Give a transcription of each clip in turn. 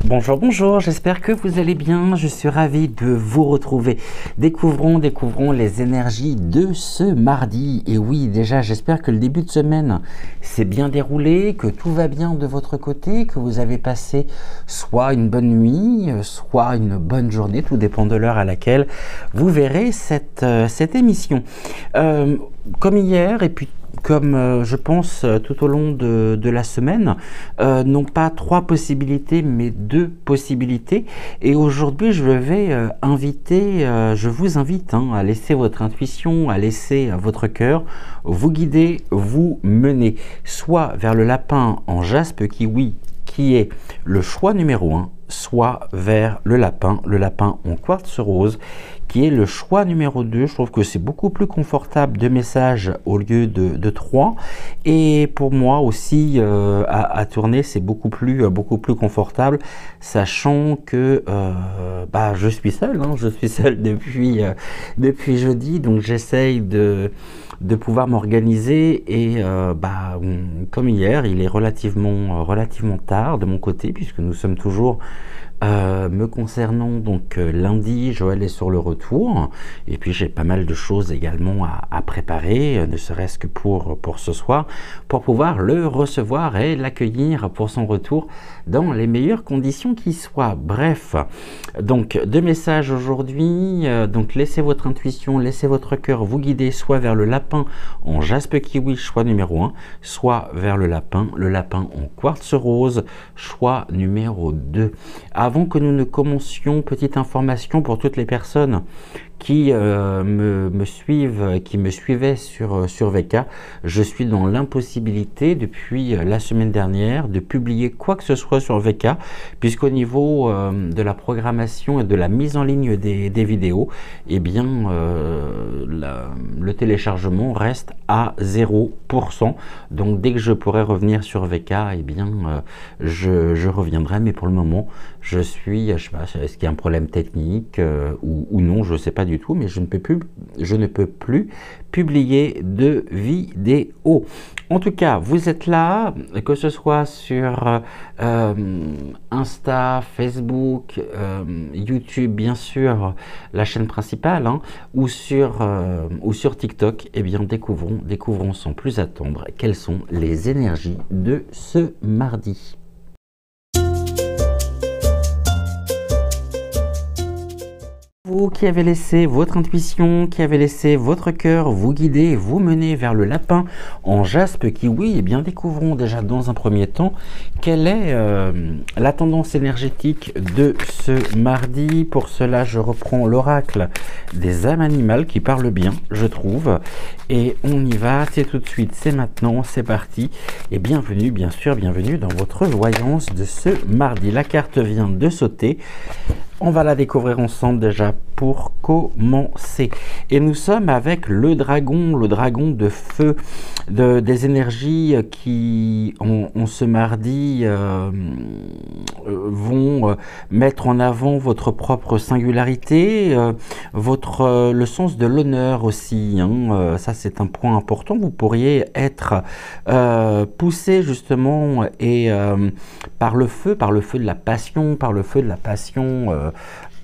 Bonjour, bonjour, j'espère que vous allez bien, je suis ravi de vous retrouver. Découvrons les énergies de ce mardi. Et oui, déjà, j'espère que le début de semaine s'est bien déroulé, que tout va bien de votre côté, que vous avez passé soit une bonne nuit, soit une bonne journée, tout dépend de l'heure à laquelle vous verrez cette émission. Comme hier, et puis comme je pense tout au long de la semaine, non pas 3 possibilités, mais 2 possibilités. Et aujourd'hui, je vous invite à laisser votre intuition, à laisser votre cœur vous guider, vous mener, soit vers le lapin en jaspe kiwi, qui est le choix numéro 1, soit vers le lapin en quartz rose, qui est le choix numéro 2. Je trouve que c'est beaucoup plus confortable, 2 messages au lieu de 3. Et pour moi aussi, à tourner, c'est beaucoup plus confortable, sachant que je suis seul, depuis jeudi, donc j'essaye de pouvoir m'organiser et comme hier, il est relativement tard de mon côté, puisque nous sommes toujours me concernant, donc lundi, Joël est sur le retour, et puis j'ai pas mal de choses également à préparer, ne serait-ce que pour ce soir, pour pouvoir le recevoir et l'accueillir pour son retour dans les meilleures conditions qui soient. Bref, donc 2 messages aujourd'hui, donc laissez votre intuition, laissez votre cœur vous guider, soit vers le lapin en jaspe kiwi, choix numéro 1, soit vers le lapin en quartz rose, choix numéro 2. Avant que nous ne commencions, petite information pour toutes les personnes qui me suivaient sur VK, je suis dans l'impossibilité depuis la semaine dernière de publier quoi que ce soit sur VK, puisqu'au niveau de la programmation et de la mise en ligne des vidéos, eh bien le téléchargement reste à 0%. Donc dès que je pourrai revenir sur VK, eh bien je reviendrai, mais pour le moment je sais pas, est-ce qu'il y a un problème technique ou non, je ne sais pas du tout, mais je ne peux plus publier de vidéo. En tout cas, vous êtes là, que ce soit sur Insta, Facebook, YouTube, bien sûr, la chaîne principale, ou sur TikTok. Eh bien, découvrons sans plus attendre quelles sont les énergies de ce mardi. Vous qui avez laissé votre intuition, qui avez laissé votre cœur vous guider, vous mener vers le lapin en jaspe kiwi, eh bien découvrons déjà dans un premier temps quelle est la tendance énergétique de ce mardi. Pour cela, je reprends l'oracle des âmes animales qui parle bien, je trouve. Et on y va, c'est tout de suite, c'est maintenant, c'est parti. Et bienvenue, bien sûr, bienvenue dans votre voyance de ce mardi. La carte vient de sauter. On va la découvrir ensemble déjà pour commencer. Et nous sommes avec le dragon de feu, des énergies qui, en ce mardi, vont mettre en avant votre propre singularité, le sens de l'honneur aussi. Ça, c'est un point important. Vous pourriez être poussé justement et par le feu de la passion,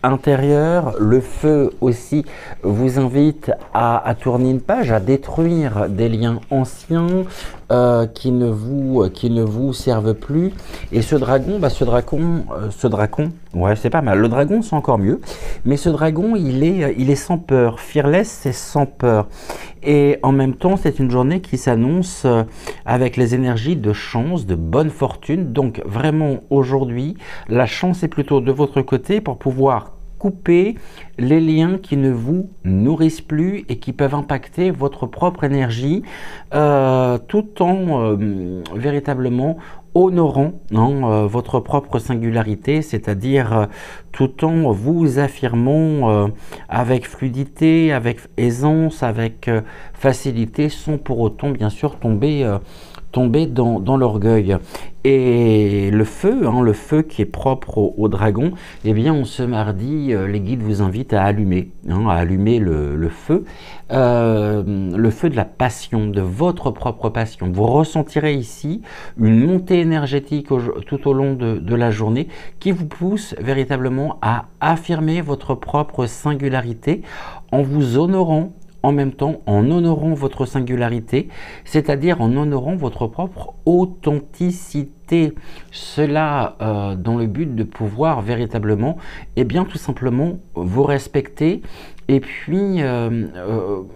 intérieur. Le feu aussi vous invite à tourner une page, à détruire des liens anciens qui ne vous servent plus. Et ce dragon, ouais, c'est pas mal. Le dragon, c'est encore mieux, mais ce dragon, il est sans peur. Fearless, c'est sans peur. Et en même temps, c'est une journée qui s'annonce avec les énergies de chance, de bonne fortune. Donc vraiment aujourd'hui, la chance est plutôt de votre côté pour pouvoir couper les liens qui ne vous nourrissent plus et qui peuvent impacter votre propre énergie, tout en véritablement honorant votre propre singularité, c'est-à-dire tout en vous affirmant avec fluidité, avec aisance, avec facilité, sans pour autant bien sûr tomber tomber dans l'orgueil. Et le feu, hein, le feu qui est propre au dragon, eh bien, ce mardi, les guides vous invitent à allumer, hein, le feu de la passion, de votre propre passion. Vous ressentirez ici une montée énergétique tout au long de la journée qui vous pousse véritablement à affirmer votre propre singularité en vous honorant en même temps en honorant votre singularité, c'est-à-dire en honorant votre propre authenticité. Cela dans le but de pouvoir véritablement, eh bien tout simplement vous respecter et puis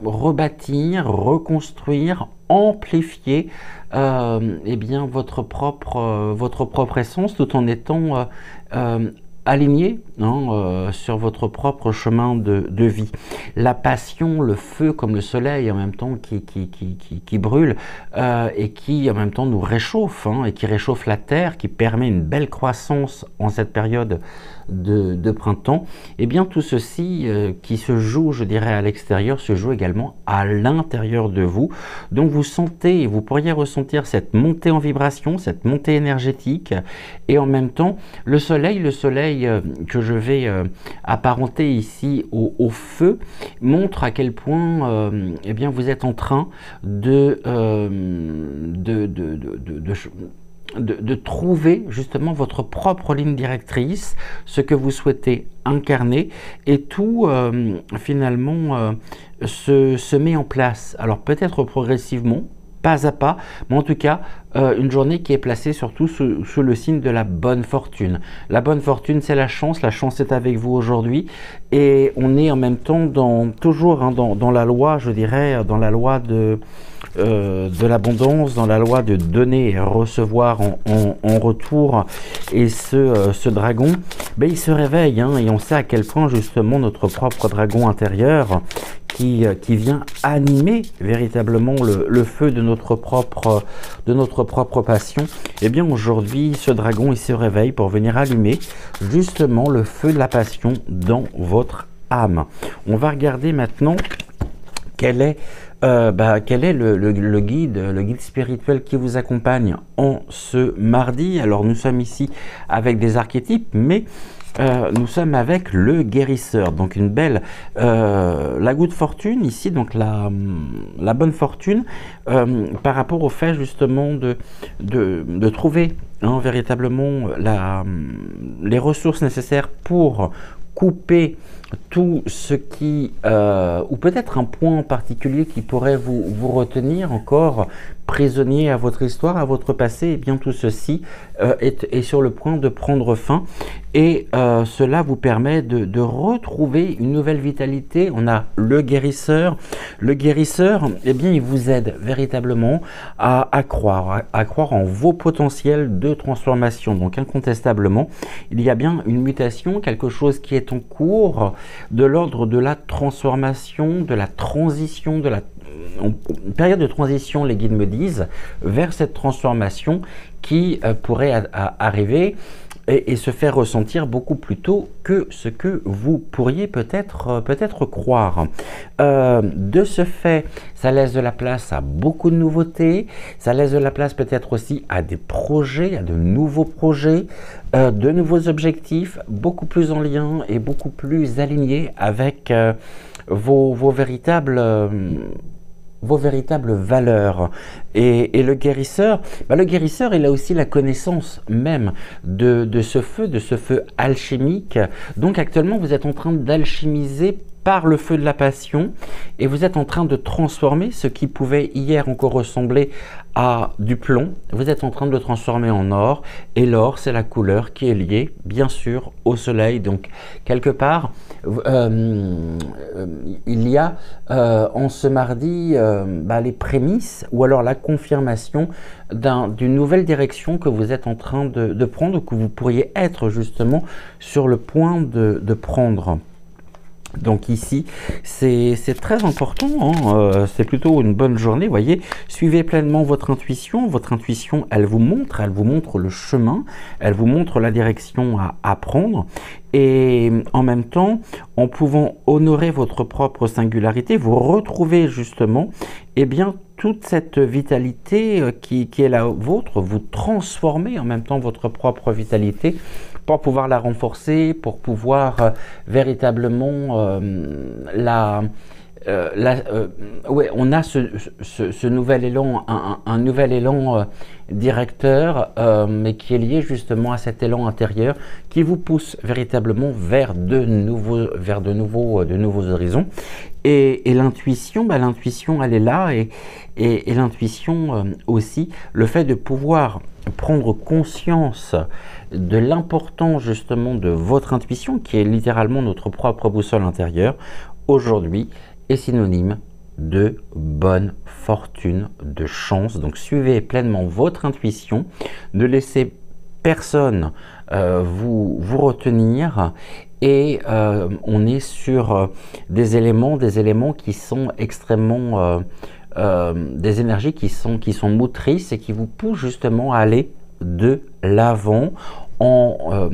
rebâtir, reconstruire, amplifier eh bien votre propre essence tout en étant aligné, hein, sur votre propre chemin de vie. La passion, le feu comme le soleil en même temps qui brûle et qui en même temps nous réchauffe, hein, et qui réchauffe la terre, qui permet une belle croissance en cette période de printemps, et bien tout ceci qui se joue, je dirais, à l'extérieur, se joue également à l'intérieur de vous. Donc vous sentez, vous pourriez ressentir cette montée en vibration, cette montée énergétique, et en même temps le soleil que je vais apparenter ici au feu montre à quel point eh bien vous êtes en train de trouver justement votre propre ligne directrice, ce que vous souhaitez incarner, et tout finalement se met en place. Alors peut-être progressivement, pas à pas, mais en tout cas une journée qui est placée surtout sous le signe de la bonne fortune. La bonne fortune, c'est la chance est avec vous aujourd'hui, et on est en même temps toujours hein, dans la loi, je dirais, dans la loi de l'abondance, dans la loi de donner et recevoir en retour. Et ce dragon, ben, il se réveille, hein, et on sait à quel point justement notre propre dragon intérieur qui vient animer véritablement le feu de notre propre passion, et bien aujourd'hui ce dragon il se réveille pour venir allumer justement le feu de la passion dans votre âme. On va regarder maintenant quel est le guide spirituel qui vous accompagne en ce mardi. Alors nous sommes ici avec des archétypes, mais nous sommes avec le guérisseur, donc une belle la goutte fortune ici, donc la bonne fortune par rapport au fait justement de trouver hein, véritablement les ressources nécessaires pour couper tout ce qui, ou peut-être un point en particulier qui pourrait vous retenir encore prisonnier à votre histoire, à votre passé, et bien tout ceci est sur le point de prendre fin, et cela vous permet de retrouver une nouvelle vitalité. On a le guérisseur, eh bien il vous aide véritablement à croire en vos potentiels de transformation. Donc incontestablement, il y a bien une mutation, quelque chose qui est en cours, de l'ordre de la transformation, de la transition, une période de transition, les guides me disent, vers cette transformation qui pourrait arriver et se faire ressentir beaucoup plus tôt que ce que vous pourriez peut-être croire. De ce fait, ça laisse de la place à beaucoup de nouveautés, ça laisse de la place peut-être aussi à des projets, à de nouveaux projets, de nouveaux objectifs, beaucoup plus en lien et beaucoup plus alignés avec vos véritables valeurs. Et le guérisseur, il a aussi la connaissance même de ce feu alchimique. Donc actuellement, vous êtes en train d'alchimiser par le feu de la passion, et vous êtes en train de transformer ce qui pouvait hier encore ressembler à du plomb. Vous êtes en train de le transformer en or, et l'or, c'est la couleur qui est liée bien sûr au soleil. Donc quelque part il y a en ce mardi les prémices, ou alors la confirmation d'une nouvelle direction que vous êtes en train de prendre, que vous pourriez être justement sur le point de prendre. Donc ici, c'est très important, hein, c'est plutôt une bonne journée, vous voyez. Suivez pleinement votre intuition. Votre intuition, elle vous montre le chemin, elle vous montre la direction à prendre. Et en même temps, en pouvant honorer votre propre singularité, vous retrouvez justement, eh bien, toute cette vitalité qui est la vôtre, vous transformez en même temps votre propre vitalité pour pouvoir la renforcer, pour pouvoir véritablement ouais, on a ce nouvel élan, un nouvel élan directeur, mais qui est lié justement à cet élan intérieur qui vous pousse véritablement vers de nouveaux horizons. Et l'intuition, l'intuition, elle est là, et l'intuition aussi, le fait de pouvoir prendre conscience de l'importance justement de votre intuition, qui est littéralement notre propre boussole intérieure, aujourd'hui est synonyme de bonne fortune, de chance. Donc suivez pleinement votre intuition, ne laissez personne vous retenir, et on est sur des éléments qui sont extrêmement des énergies qui sont motrices et qui vous poussent justement à aller de l'avant en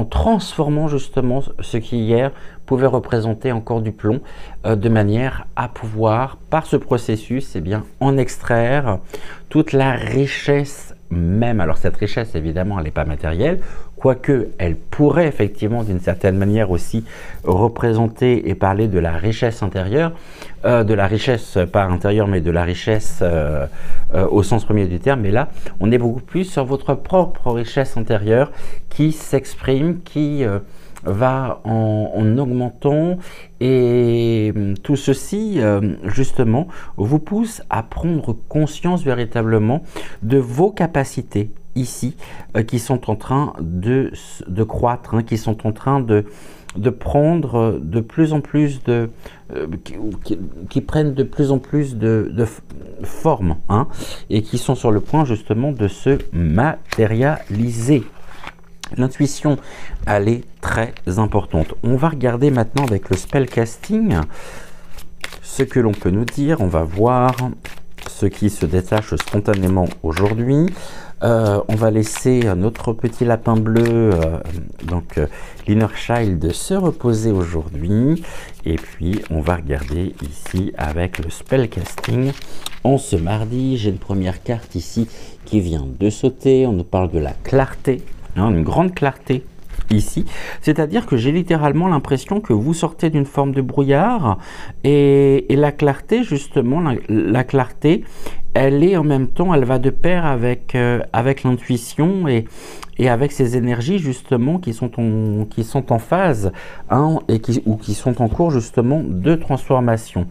transformant justement ce qui hier pouvait représenter encore du plomb, de manière à pouvoir, par ce processus, eh bien, en extraire toute la richesse même. Alors cette richesse, évidemment, elle n'est pas matérielle, quoique elle pourrait effectivement d'une certaine manière aussi représenter et parler de la richesse intérieure, de la richesse pas intérieure mais de la richesse au sens premier du terme. Mais là on est beaucoup plus sur votre propre richesse intérieure qui s'exprime, qui va en augmentant, et tout ceci justement vous pousse à prendre conscience véritablement de vos capacités ici qui sont en train de croître, hein, qui sont en train de prendre de plus en plus qui prennent de plus en plus de forme, hein, et qui sont sur le point justement de se matérialiser. L'intuition, elle est très importante. On va regarder maintenant avec le spellcasting ce que l'on peut nous dire. On va voir ce qui se détache spontanément aujourd'hui. On va laisser notre petit lapin bleu, l'Inner Child, se reposer aujourd'hui. Et puis, on va regarder ici avec le spellcasting. En ce mardi, j'ai une première carte ici qui vient de sauter. On nous parle de la clarté. Une grande clarté ici, c'est-à-dire que j'ai littéralement l'impression que vous sortez d'une forme de brouillard, et la clarté, justement, la clarté, elle est en même temps, elle va de pair avec l'intuition et avec ces énergies justement qui sont en phase, hein, et qui sont en cours justement de transformation.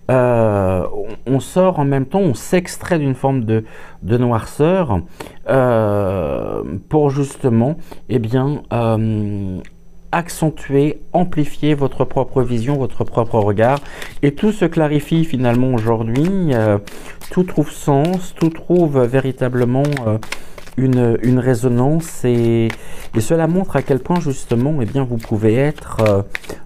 On sort en même temps, on s'extrait d'une forme de noirceur pour justement, eh bien, accentuer, amplifier votre propre vision, votre propre regard, et tout se clarifie finalement aujourd'hui. Tout trouve sens, tout trouve véritablement une résonance, et cela montre à quel point justement, eh bien, vous pouvez être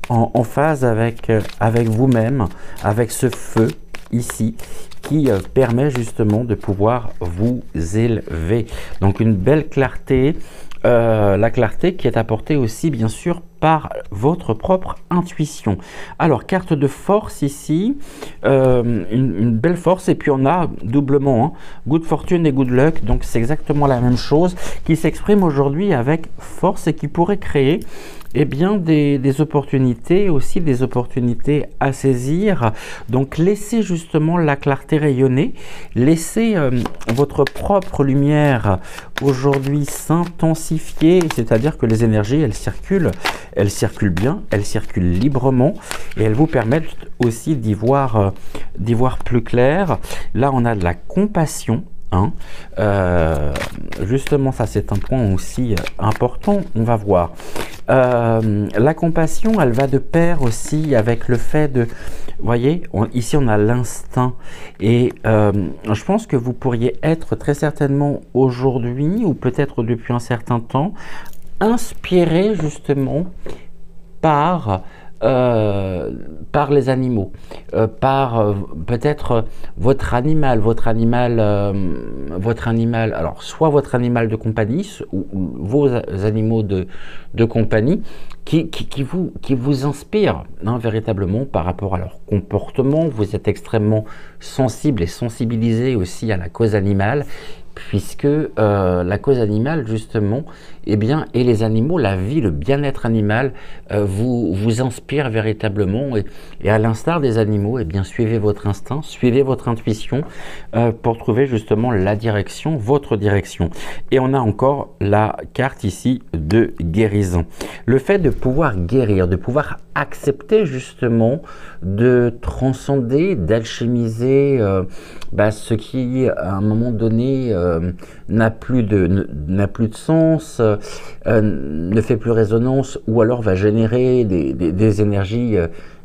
en phase avec vous-même, avec ce feu ici qui permet justement de pouvoir vous élever. Donc une belle clarté, la clarté qui est apportée aussi bien sûr par votre propre intuition. Alors carte de force ici, une belle force, et puis on a doublement, hein, good fortune et good luck, donc c'est exactement la même chose qui s'exprime aujourd'hui avec force et qui pourrait créer, eh bien, des opportunités, aussi des opportunités à saisir. Donc laissez justement la clarté rayonner, laissez votre propre lumière aujourd'hui s'intensifier, c'est-à-dire que les énergies, elles circulent bien, elles circulent librement, et elles vous permettent aussi d'y voir plus clair. Là on a de la compassion, hein. Justement ça c'est un point aussi important, on va voir. La compassion, elle va de pair aussi avec le fait de, vous voyez, ici on a l'instinct, et je pense que vous pourriez être très certainement aujourd'hui, ou peut-être depuis un certain temps, inspiré justement par, par les animaux, par peut-être votre animal, alors soit votre animal de compagnie ou vos animaux de compagnie qui vous inspirent hein, véritablement par rapport à leur comportement. Vous êtes extrêmement sensible et sensibilisé aussi à la cause animale, puisque la cause animale justement eh bien, et les animaux, la vie, le bien-être animal vous inspire véritablement et à l'instar des animaux, eh bien, suivez votre instinct, suivez votre intuition pour trouver justement la direction, votre direction. Et on a encore la carte ici de guérison. Le fait de pouvoir guérir, de pouvoir accepter justement de transcender, d'alchimiser ce qui à un moment donné n'a plus de sens, ne fait plus résonance ou alors va générer des énergies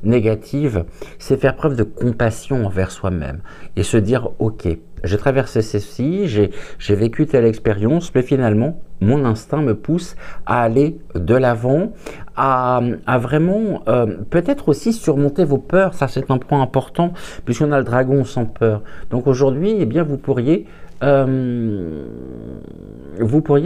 négatives, c'est faire preuve de compassion envers soi-même et se dire ok, j'ai traversé ceci, j'ai vécu telle expérience, mais finalement mon instinct me pousse à aller de l'avant, à vraiment peut-être aussi surmonter vos peurs. Ça c'est un point important puisqu'on a le dragon sans peur. Donc aujourd'hui eh bien vous pourriez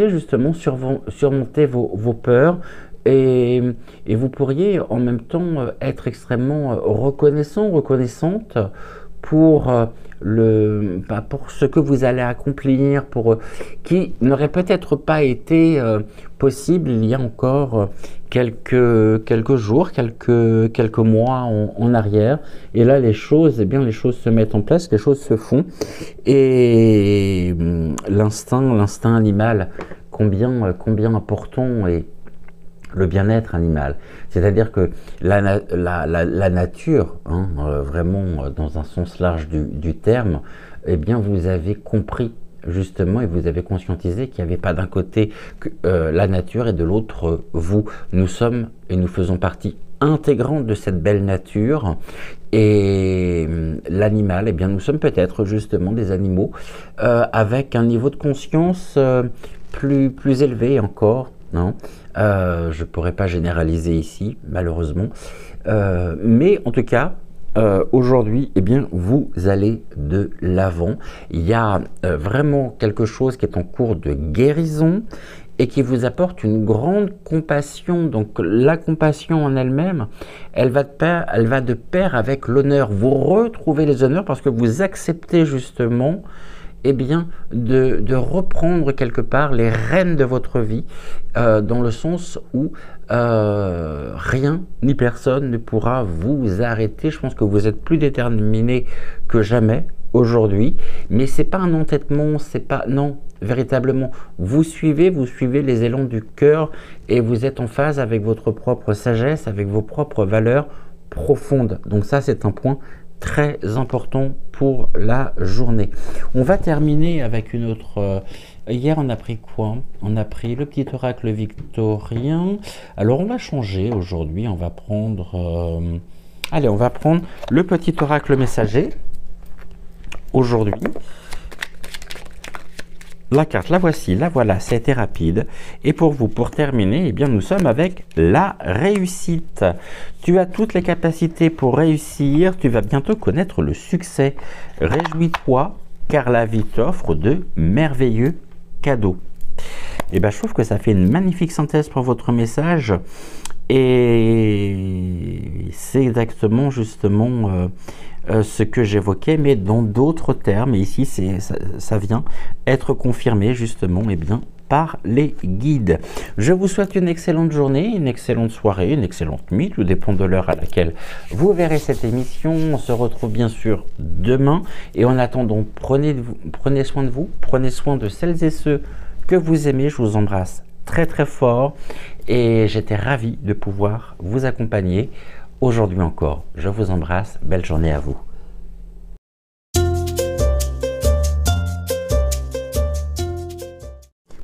justement surmonter vos peurs et vous pourriez en même temps être extrêmement reconnaissante pour pour ce que vous allez accomplir, qui n'aurait peut-être pas été possible il y a encore quelques jours, quelques mois en arrière. Et là, les choses se mettent en place, les choses se font. Et l'instinct animal, combien important est le bien-être animal. C'est-à-dire que la nature, hein, vraiment dans un sens large du terme, eh bien vous avez compris justement et vous avez conscientisé qu'il n'y avait pas d'un côté la nature et de l'autre vous. Nous sommes et nous faisons partie intégrante de cette belle nature et l'animal, eh bien nous sommes peut-être justement des animaux avec un niveau de conscience plus élevé encore. Non, je ne pourrais pas généraliser ici, malheureusement. Mais en tout cas, aujourd'hui, eh bien, vous allez de l'avant. Il y a vraiment quelque chose qui est en cours de guérison et qui vous apporte une grande compassion. Donc la compassion en elle-même, elle va de pair avec l'honneur. Vous retrouvez les honneurs parce que vous acceptez justement eh bien, de reprendre quelque part les rênes de votre vie dans le sens où rien ni personne ne pourra vous arrêter. Je pense que vous êtes plus déterminé que jamais aujourd'hui, mais c'est pas un entêtement, c'est pas non, véritablement vous suivez les élans du cœur et vous êtes en phase avec votre propre sagesse, avec vos propres valeurs profondes. Donc ça, c'est un point très important pour la journée. On va terminer avec une autre. Hier, on a pris quoi? On a pris le petit oracle victorien. Alors, on va changer aujourd'hui. On va prendre. Allez, on va prendre le petit oracle messager. Aujourd'hui. La carte, la voici, la voilà, c'était rapide. Et pour vous, pour terminer, eh bien, nous sommes avec la réussite. Tu as toutes les capacités pour réussir, tu vas bientôt connaître le succès. Réjouis-toi, car la vie t'offre de merveilleux cadeaux. Et bien, je trouve que ça fait une magnifique synthèse pour votre message. Et c'est exactement, justement... ce que j'évoquais, mais dans d'autres termes. Et ici, ça vient être confirmé justement eh bien, par les guides. Je vous souhaite une excellente journée, une excellente soirée, une excellente nuit, tout dépend de l'heure à laquelle vous verrez cette émission. On se retrouve bien sûr demain. Et en attendant, prenez soin de vous, prenez soin de celles et ceux que vous aimez. Je vous embrasse très très fort et j'étais ravi de pouvoir vous accompagner aujourd'hui encore. Je vous embrasse, belle journée à vous.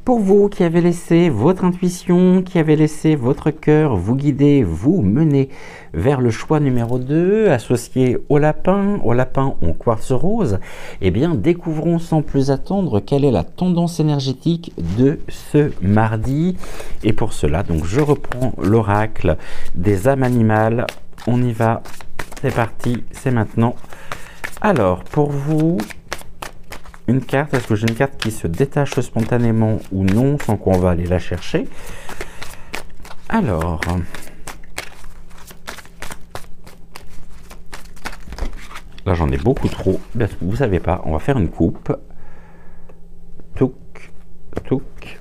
Pour vous qui avez laissé votre intuition, qui avez laissé votre cœur vous guider, vous mener vers le choix numéro 2, associé au lapin en quartz rose, eh bien découvrons sans plus attendre quelle est la tendance énergétique de ce mardi. Et pour cela, donc je reprends l'oracle des âmes animales. On y va, c'est parti, c'est maintenant. Alors, pour vous, une carte, est-ce que j'ai une carte qui se détache spontanément ou non, sans qu'on va aller la chercher? Alors, là j'en ai beaucoup trop, vous savez pas, on va faire une coupe. Touc, touc.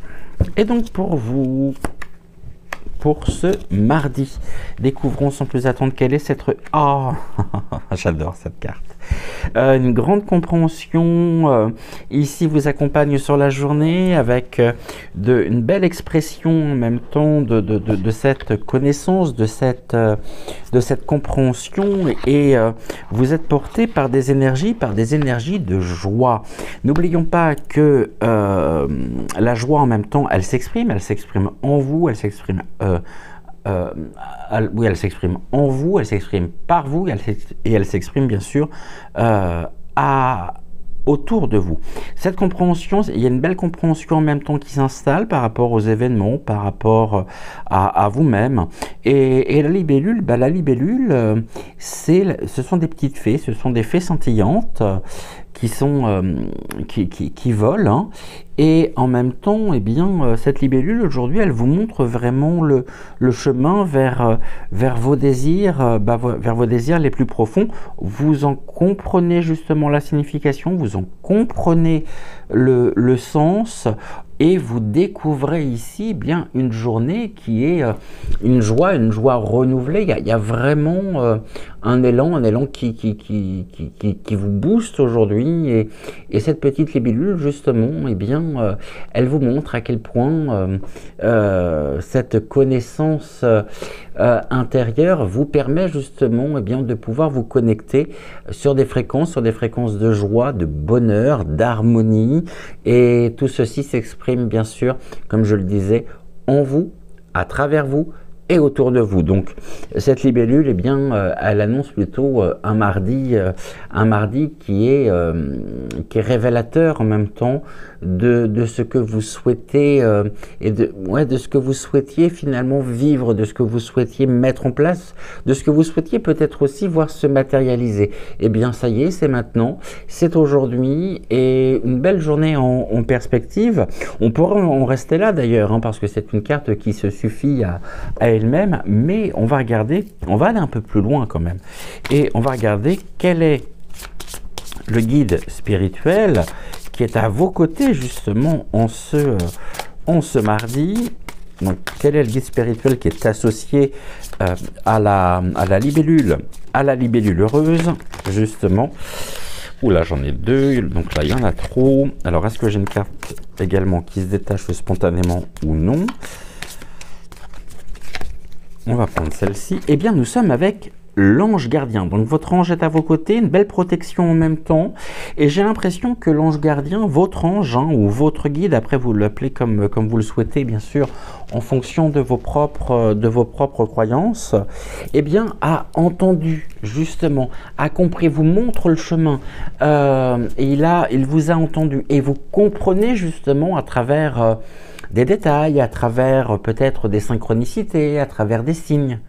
Et donc pour vous, pour ce mardi, découvrons sans plus attendre quelle est cette... Oh, j'adore cette carte. Une grande compréhension ici vous accompagne sur la journée avec une belle expression en même temps de cette connaissance, de cette compréhension, et vous êtes porté par des énergies de joie. N'oublions pas que la joie en même temps, elle s'exprime en vous, elle s'exprime oui, elle s'exprime en vous, elle s'exprime par vous, et elle s'exprime bien sûr autour de vous. Cette compréhension, il y a une belle compréhension en même temps qui s'installe par rapport aux événements, par rapport à vous-même. Et la libellule, ce sont des petites fées, ce sont des fées scintillantes qui volent, hein. Et en même temps, eh bien, cette libellule aujourd'hui, elle vous montre vraiment le chemin vers vos désirs, vers vos désirs les plus profonds. Vous en comprenez justement la signification, vous en comprenez le sens, et vous découvrez ici bien une journée qui est une joie renouvelée. Il y a vraiment un élan qui vous booste aujourd'hui, et cette petite libellule justement, eh bien, elle vous montre à quel point cette connaissance intérieure vous permet justement, eh bien, de pouvoir vous connecter sur des fréquences de joie, de bonheur, d'harmonie, et tout ceci s'exprime bien sûr, comme je le disais, en vous, à travers vous et autour de vous. Donc cette libellule, eh bien, elle annonce plutôt un mardi qui est révélateur en même temps de ce que vous souhaitez et de ce que vous souhaitiez finalement vivre, de ce que vous souhaitiez mettre en place, de ce que vous souhaitiez peut-être aussi voir se matérialiser. Eh bien ça y est, c'est maintenant, c'est aujourd'hui, et une belle journée en perspective. On pourrait en rester là d'ailleurs, hein, parce que c'est une carte qui se suffit à elle-même, mais on va regarder, on va aller un peu plus loin quand même, et on va regarder quel est le guide spirituel qui est à vos côtés justement en ce mardi. Donc quel est le guide spirituel qui est associé à la libellule heureuse justement. Oula, j'en ai deux, donc là il y en a trop. Alors est-ce que j'ai une carte également qui se détache spontanément ou non? On va prendre celle-ci. Eh bien, nous sommes avec l'ange gardien. Donc, votre ange est à vos côtés, une belle protection en même temps. Et j'ai l'impression que l'ange gardien, votre ange, hein, ou votre guide, après vous l'appelez comme vous le souhaitez, bien sûr, en fonction de vos propres croyances, eh bien, a entendu, justement, a compris, vous montre le chemin. Et il vous a entendu. Et vous comprenez, justement, à travers... des détails, à travers peut-être des synchronicités, à travers des signes,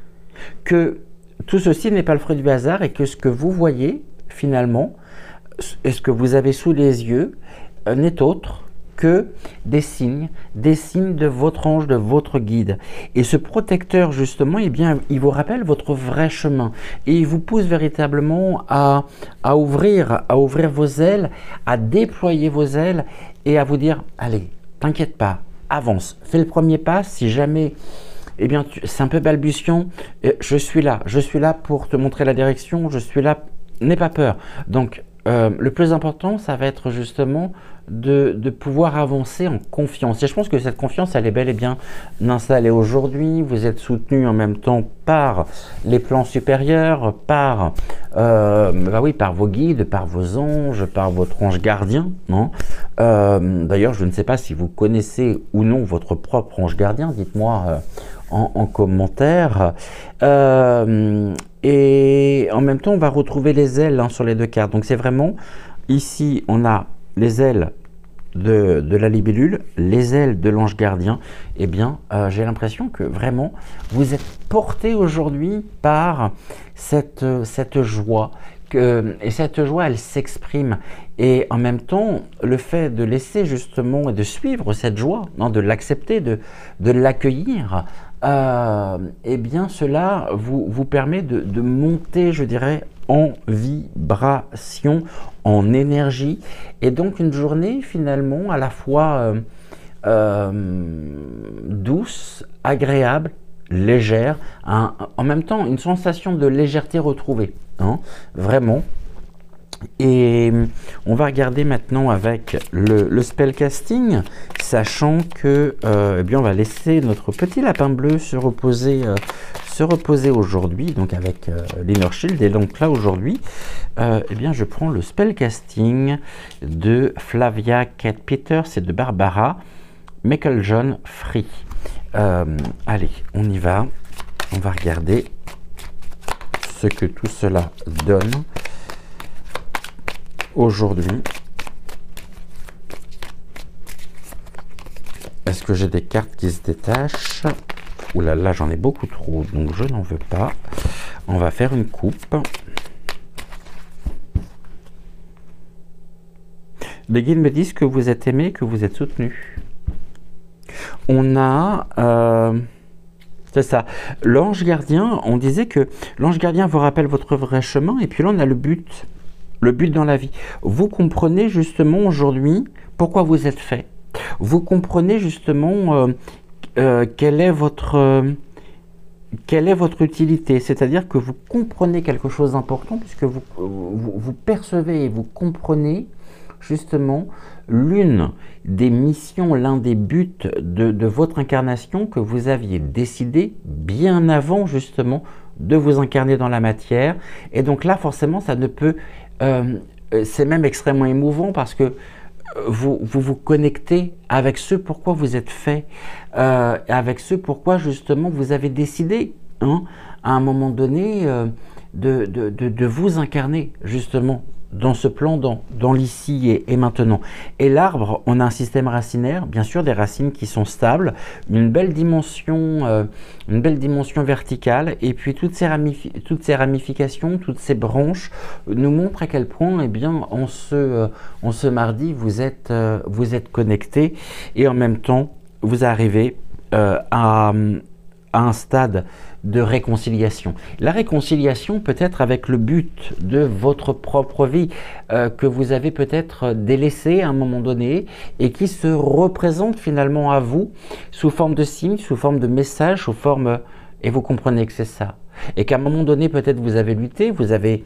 que tout ceci n'est pas le fruit du hasard, et que ce que vous voyez finalement, et ce que vous avez sous les yeux, n'est autre que des signes de votre ange, de votre guide. Et ce protecteur justement, eh bien, il vous rappelle votre vrai chemin, et il vous pousse véritablement à ouvrir vos ailes, à déployer vos ailes, et à vous dire, allez, t'inquiète pas, avance, fais le premier pas. Si jamais, eh bien, c'est un peu balbutiant, je suis là pour te montrer la direction, je suis là, n'aie pas peur. Donc, le plus important, ça va être justement de pouvoir avancer en confiance. Et je pense que cette confiance, elle est bel et bien installée aujourd'hui. Vous êtes soutenu en même temps par les plans supérieurs, par vos guides, par vos anges, par votre ange gardien, hein, D'ailleurs, je ne sais pas si vous connaissez ou non votre propre ange gardien, dites-moi en commentaire. Et en même temps, on va retrouver les ailes sur les deux cartes. Donc c'est vraiment, ici, on a les ailes de la libellule, les ailes de l'ange gardien. Eh bien, j'ai l'impression que vraiment, vous êtes porté aujourd'hui par cette joie. Et cette joie, elle s'exprime. Et en même temps, le fait de laisser justement et de suivre cette joie, de l'accepter, de l'accueillir, eh bien cela vous permet de monter, je dirais, en vibration, en énergie. Et donc une journée finalement à la fois douce, agréable, légère, en même temps une sensation de légèreté retrouvée, vraiment. Et on va regarder maintenant avec le spellcasting, sachant que eh bien on va laisser notre petit lapin bleu se reposer aujourd'hui, donc avec l'Inner Shield. Et donc là aujourd'hui, eh bien je prends le spellcasting de Flavia Kate Peters et de Barbara Meiklejohn Free. Allez, on y va. On va regarder ce que tout cela donne aujourd'hui. Est-ce que j'ai des cartes qui se détachent? Ouh là là, j'en ai beaucoup trop, donc je n'en veux pas. On va faire une coupe. Les guides me disent que vous êtes aimé, que vous êtes soutenu. On a... c'est ça. L'ange gardien, on disait que l'ange gardien vous rappelle votre vrai chemin, et puis là on a le but dans la vie. Vous comprenez justement aujourd'hui pourquoi vous êtes fait. Vous comprenez justement quelle est votre utilité. C'est-à-dire que vous comprenez quelque chose d'important puisque vous percevez et vous comprenez justement l'une des missions, l'un des buts de votre incarnation que vous aviez décidé bien avant justement de vous incarner dans la matière. Et donc là, forcément, ça ne peut... c'est même extrêmement émouvant parce que vous connectez avec ce pourquoi vous êtes fait, avec ce pourquoi justement vous avez décidé, à un moment donné, de vous incarner justement dans ce plan, dans l'ici et maintenant. Et l'arbre, on a un système racinaire, bien sûr des racines qui sont stables, une belle dimension verticale, et puis toutes ces ramifications, toutes ces branches nous montrent à quel point, eh bien, en ce mardi, vous êtes connectés, et en même temps, vous arrivez à un stade de réconciliation. La réconciliation peut être avec le but de votre propre vie que vous avez peut-être délaissé à un moment donné et qui se représente finalement à vous sous forme de signes, sous forme de messages, sous forme... Et vous comprenez que c'est ça. Et qu'à un moment donné, peut-être vous avez lutté, vous avez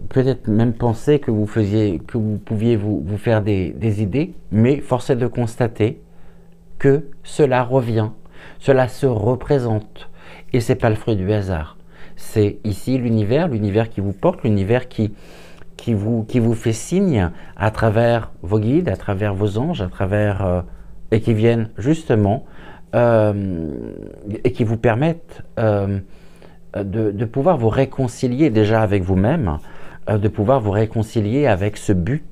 peut-être même pensé que vous pouviez vous faire des idées, mais force est de constater que cela revient, cela se représente. Et c'est pas le fruit du hasard. C'est ici l'univers qui vous porte, l'univers qui vous fait signe à travers vos guides, à travers vos anges, et qui viennent justement et qui vous permettent de pouvoir vous réconcilier déjà avec vous-même, de pouvoir vous réconcilier avec ce but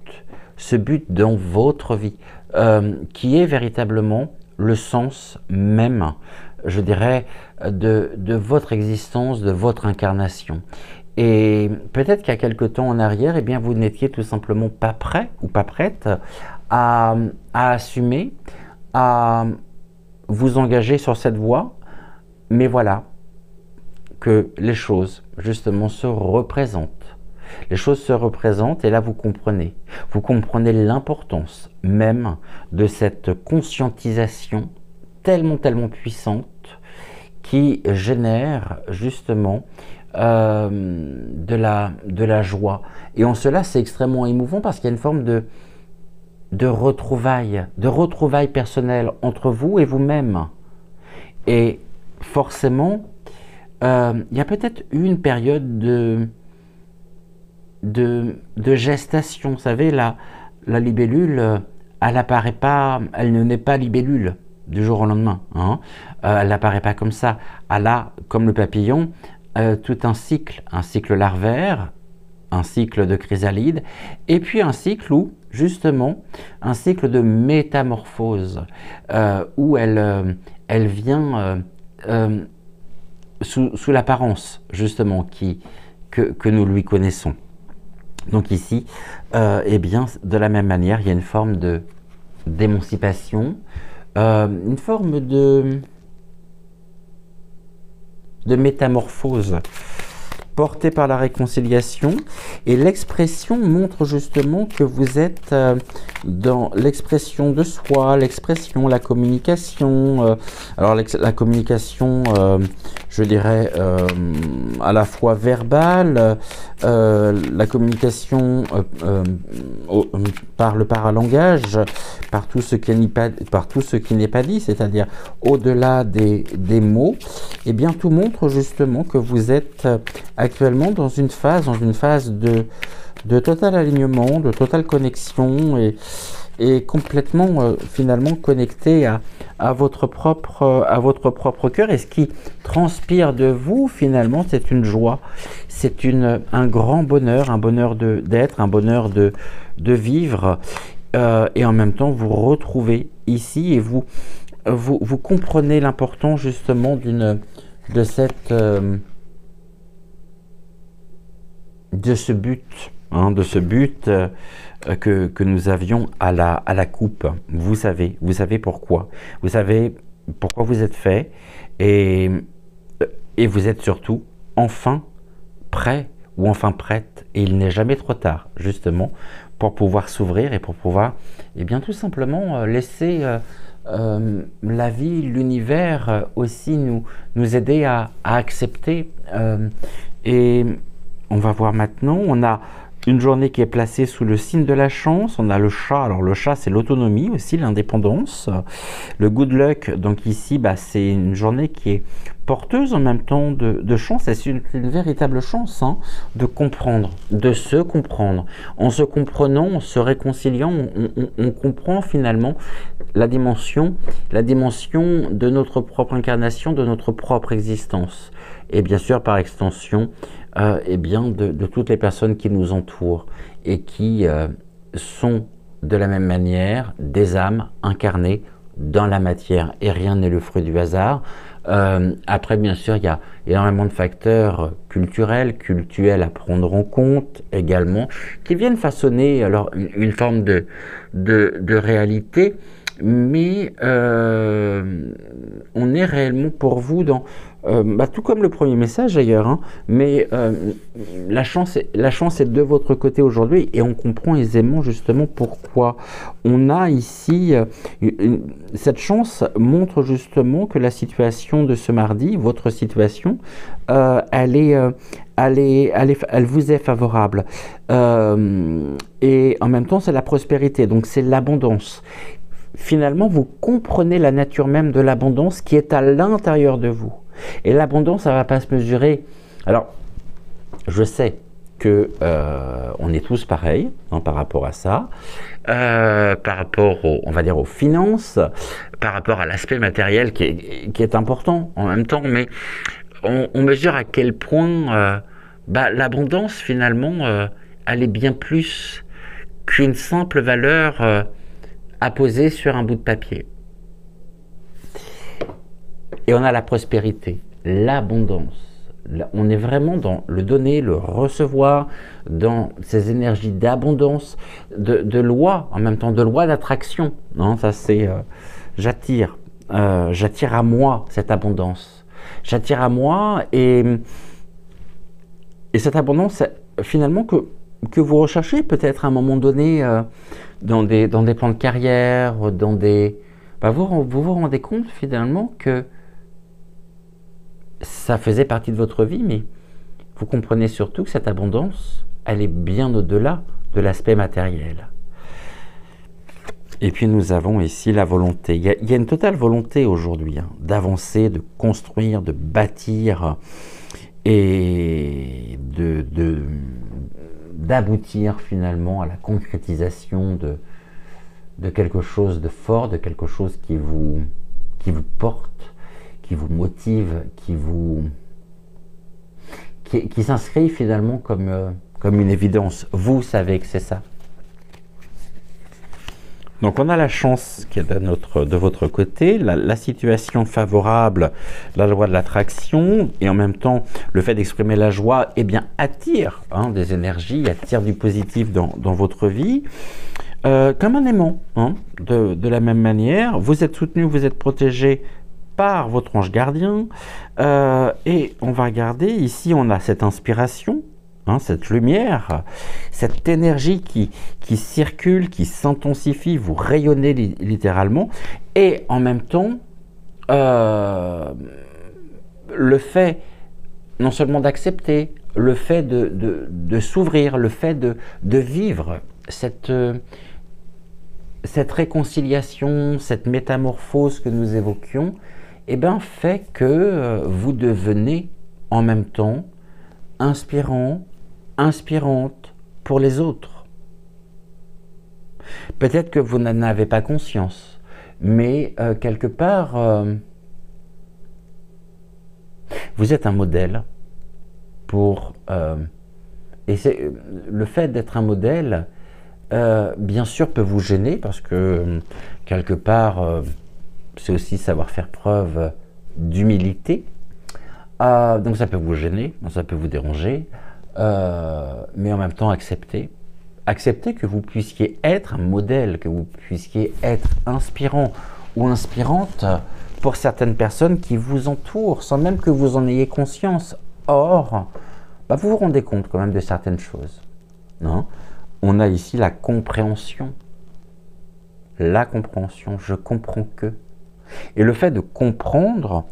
dans votre vie, qui est véritablement le sens même, je dirais, de votre existence, de votre incarnation. Et peut-être qu'à quelque temps en arrière, eh bien, vous n'étiez tout simplement pas prêt ou pas prête à assumer, à vous engager sur cette voie. Mais voilà que les choses, justement, se représentent. Les choses se représentent et là, vous comprenez. Vous comprenez l'importance même de cette conscientisation tellement puissante qui génère justement de la joie. Et en cela, c'est extrêmement émouvant parce qu'il y a une forme de retrouvailles personnelles entre vous et vous-même. Et forcément, il y a peut-être eu une période de gestation. Vous savez, la libellule elle apparaît pas, elle ne naît pas libellule du jour au lendemain. Hein. Elle n'apparaît pas comme ça. Elle a, comme le papillon, tout un cycle larvaire, un cycle de chrysalide, et puis un cycle où, justement, un cycle de métamorphose, où elle vient sous l'apparence, justement, que nous lui connaissons. Donc ici, eh bien, de la même manière, il y a une forme d'émancipation, une forme de métamorphose portée par la réconciliation, et l'expression montre justement que vous êtes dans l'expression de soi, l'expression, la communication. Alors la communication, je dirais, à la fois verbale, la communication par le paralangage, par tout ce qui n'est pas dit, c'est-à-dire au-delà des mots, et bien tout montre justement que vous êtes actuellement dans une phase de total alignement, de totale connexion, et complètement finalement connecté à votre propre cœur. Et ce qui transpire de vous finalement, c'est une joie, c'est un grand bonheur, un bonheur d'être, un bonheur de vivre, et en même temps vous retrouvez ici, et vous comprenez l'importance justement de ce but, que nous avions à la coupe. Vous savez pourquoi. Vous savez pourquoi vous êtes fait, et vous êtes surtout enfin prêt ou enfin prête, et il n'est jamais trop tard, justement, pour pouvoir s'ouvrir et pour pouvoir, eh bien, tout simplement laisser la vie, l'univers aussi nous aider à accepter. Et on va voir maintenant, on a une journée qui est placée sous le signe de la chance. On a le chat. Alors le chat, c'est l'autonomie aussi, l'indépendance. Le good luck, donc ici, c'est une journée qui est porteuse en même temps de chance. Et c'est une véritable chance, hein, de comprendre, de se comprendre. En se comprenant, en se réconciliant, on comprend finalement la dimension de notre propre incarnation, de notre propre existence. Et bien sûr, par extension, eh bien, de toutes les personnes qui nous entourent et qui sont de la même manière des âmes incarnées dans la matière, et rien n'est le fruit du hasard. Après, bien sûr, il y a énormément de facteurs culturels à prendre en compte également, qui viennent façonner alors une forme de réalité, mais on est réellement pour vous dans tout comme le premier message d'ailleurs, hein, mais la chance est de votre côté aujourd'hui, et on comprend aisément justement pourquoi. On a ici cette chance montre justement que la situation de ce mardi, votre situation, elle vous est favorable, et en même temps c'est la prospérité, donc c'est l'abondance. Finalement, vous comprenez la nature même de l'abondance qui est à l'intérieur de vous. Et l'abondance, ça ne va pas se mesurer. Alors, je sais que on est tous pareils, hein, par rapport à ça, par rapport on va dire aux finances, par rapport à l'aspect matériel qui est important en même temps, mais on mesure à quel point l'abondance, finalement, elle est bien plus qu'une simple valeur à poser sur un bout de papier. Et on a la prospérité, l'abondance. On est vraiment dans le donner, le recevoir, dans ces énergies d'abondance, de loi, en même temps de loi d'attraction. Non, ça c'est j'attire à moi cette abondance. J'attire à moi, et cette abondance, finalement, que vous recherchez peut-être à un moment donné dans des plans de carrière, dans des... vous vous rendez compte finalement que ça faisait partie de votre vie, mais vous comprenez surtout que cette abondance, elle est bien au-delà de l'aspect matériel. Et puis nous avons ici la volonté. Il y a une totale volonté aujourd'hui, hein, d'avancer, de construire, de bâtir, et d'aboutir finalement à la concrétisation de quelque chose de fort, de quelque chose qui vous porte, qui vous motive, qui s'inscrit finalement comme une évidence. Vous savez que c'est ça. Donc on a la chance qui est de votre côté, la situation favorable, la loi de l'attraction, et en même temps le fait d'exprimer la joie attire des énergies, attire du positif dans votre vie, comme un aimant. De la même manière, vous êtes soutenu, vous êtes protégé par votre ange gardien, et on va regarder, ici on a cette inspiration, cette lumière, cette énergie qui circule, qui s'intensifie, vous rayonnez littéralement, et en même temps, le fait non seulement d'accepter, le fait de s'ouvrir, le fait de vivre cette réconciliation, cette métamorphose que nous évoquions, fait que vous devenez en même temps inspirante pour les autres. Peut-être que vous n'en avez pas conscience, mais quelque part, vous êtes un modèle pour... et le fait d'être un modèle, bien sûr, peut vous gêner, parce que quelque part, c'est aussi savoir faire preuve d'humilité. Donc ça peut vous gêner, ça peut vous déranger, mais en même temps accepter que vous puissiez être un modèle, que vous puissiez être inspirant ou inspirante pour certaines personnes qui vous entourent, sans même que vous en ayez conscience. Or, vous vous rendez compte quand même de certaines choses. Non ? On a ici la compréhension. La compréhension, je comprends que. Et le fait de comprendre,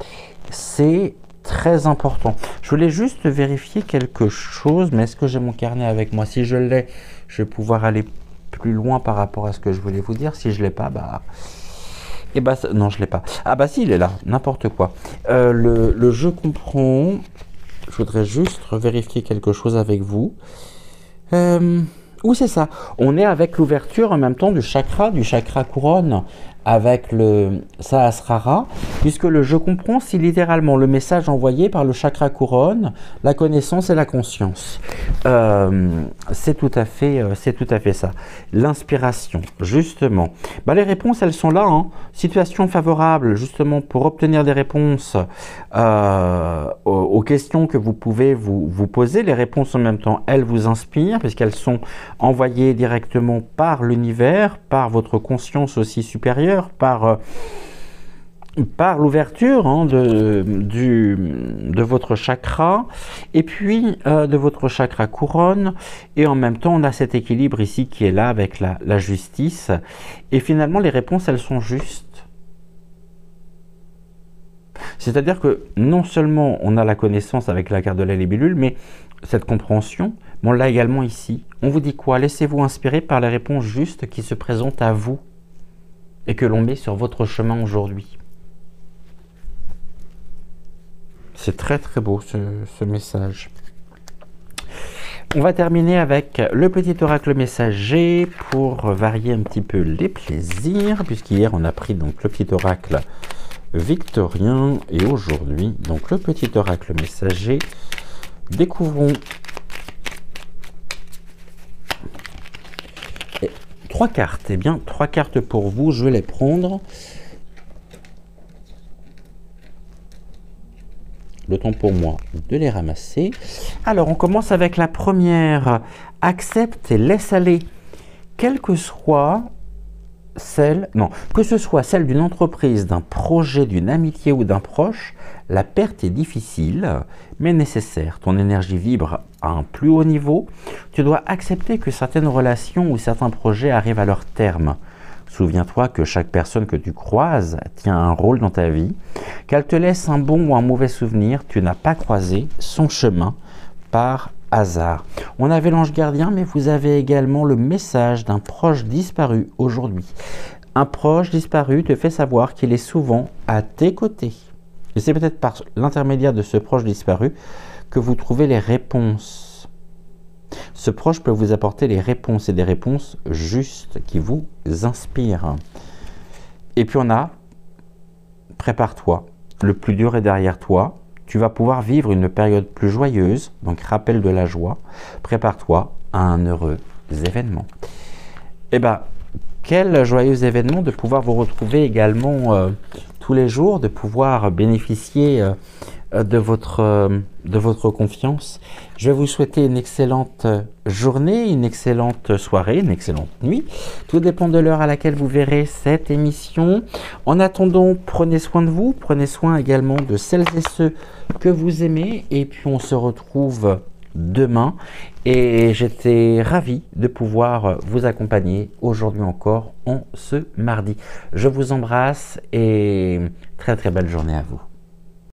c'est très important. Je voulais juste vérifier quelque chose, mais est-ce que j'ai mon carnet avec moi? Si je l'ai, je vais pouvoir aller plus loin par rapport à ce que je voulais vous dire. Si je ne l'ai pas, non, je ne l'ai pas. Si, il est là, n'importe quoi. Le je comprends, je voudrais juste vérifier quelque chose avec vous. Oui, c'est ça. On est avec l'ouverture en même temps du chakra couronne, avec le Sahasrara, puisque le je comprends, c'est littéralement le message envoyé par le chakra couronne, la connaissance et la conscience. C'est tout à fait ça. L'inspiration, justement. Les réponses, elles sont là. Situation favorable, justement, pour obtenir des réponses aux questions que vous pouvez vous poser. Les réponses, en même temps, elles vous inspirent, puisqu'elles sont envoyées directement par l'univers, par votre conscience aussi supérieure, par l'ouverture de votre chakra, et puis de votre chakra couronne, et en même temps on a cet équilibre ici qui est là avec la justice, et finalement les réponses, elles sont justes. C'est-à-dire que non seulement on a la connaissance avec la carte de la libellule, mais cette compréhension, on l'a également ici. On vous dit quoi? Laissez-vous inspirer par les réponses justes qui se présentent à vous et que l'on met sur votre chemin aujourd'hui. C'est très très beau ce message. On va terminer avec le petit oracle messager pour varier un petit peu les plaisirs, puisqu'hier on a pris donc le petit oracle victorien et aujourd'hui donc le petit oracle messager. Découvrons trois cartes. Eh bien, trois cartes pour vous, je vais les prendre. Le temps pour moi de les ramasser. Alors, on commence avec la première. Accepte et laisse aller. Quelle que soit celle, que ce soit celle d'une entreprise, d'un projet, d'une amitié ou d'un proche, la perte est difficile, mais nécessaire. Ton énergie vibre à un plus haut niveau. Tu dois accepter que certaines relations ou certains projets arrivent à leur terme. Souviens-toi que chaque personne que tu croises tient un rôle dans ta vie. Qu'elle te laisse un bon ou un mauvais souvenir, tu n'as pas croisé son chemin par hasard. On avait l'ange gardien, mais vous avez également le message d'un proche disparu aujourd'hui. Un proche disparu te fait savoir qu'il est souvent à tes côtés. Et c'est peut-être par l'intermédiaire de ce proche disparu que vous trouvez les réponses Ce proche peut vous apporter les réponses et des réponses justes qui vous inspirent. Et puis on a, prépare-toi, le plus dur est derrière toi, tu vas pouvoir vivre une période plus joyeuse, donc rappel de la joie, prépare-toi à un heureux événement. Eh bien, quel joyeux événement de pouvoir vous retrouver également tous les jours, de pouvoir bénéficier de votre confiance. Je vais vous souhaiter une excellente journée, une excellente soirée, une excellente nuit. Tout dépend de l'heure à laquelle vous verrez cette émission. En attendant, prenez soin de vous, prenez soin également de celles et ceux que vous aimez. Et puis on se retrouve demain. Et j'étais ravi de pouvoir vous accompagner aujourd'hui encore en ce mardi. Je vous embrasse et très très belle journée à vous.